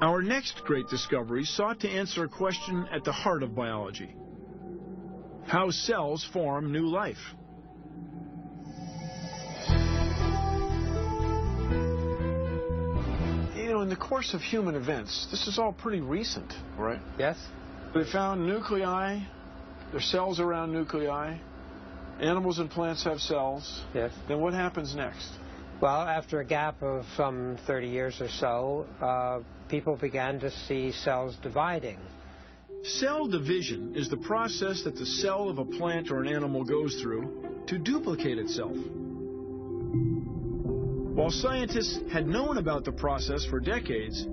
Our next great discovery sought to answer a question at the heart of biology: how cells form new life. You know, in the course of human events, this is all pretty recent, right? Yes. We found nuclei, there's cells around nuclei, animals and plants have cells. Yes. Then what happens next? Well, after a gap of some 30 years or so, people began to see cells dividing. Cell division is the process that the cell of a plant or an animal goes through to duplicate itself. While scientists had known about the process for decades,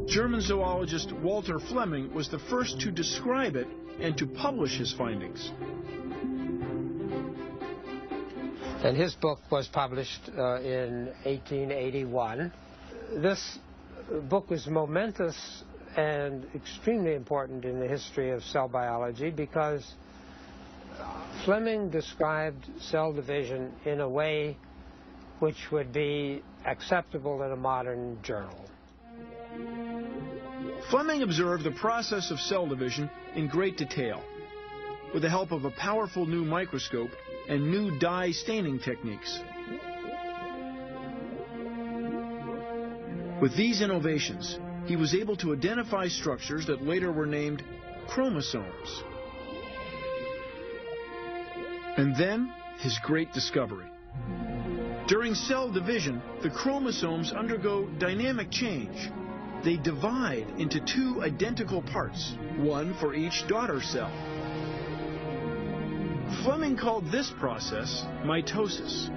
German zoologist Walter Flemming was the first to describe it and to publish his findings. And his book was published in 1881. This book was momentous and extremely important in the history of cell biology because Flemming described cell division in a way which would be acceptable in a modern journal. Flemming observed the process of cell division in great detail, with the help of a powerful new microscope and new dye staining techniques. With these innovations, he was able to identify structures that later were named chromosomes. And then, his great discovery. During cell division, the chromosomes undergo dynamic change. They divide into two identical parts, one for each daughter cell. Flemming called this process mitosis.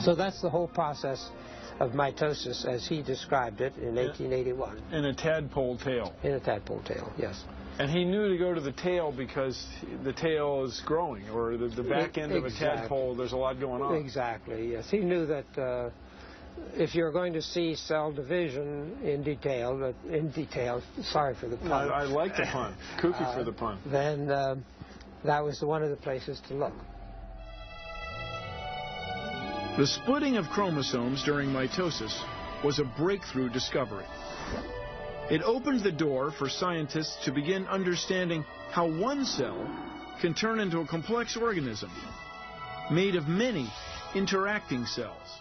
So that's the whole process of mitosis as he described it in 1881. In a tadpole tail. In a tadpole tail, yes. And he knew to go to the tail because the tail is growing, or the back end of a tadpole, there's a lot going on. Exactly, yes. He knew that if you're going to see cell division in detail, sorry for the pun. I like the pun. Kooky for the pun. Then that was one of the places to look. The splitting of chromosomes during mitosis was a breakthrough discovery. It opened the door for scientists to begin understanding how one cell can turn into a complex organism made of many interacting cells.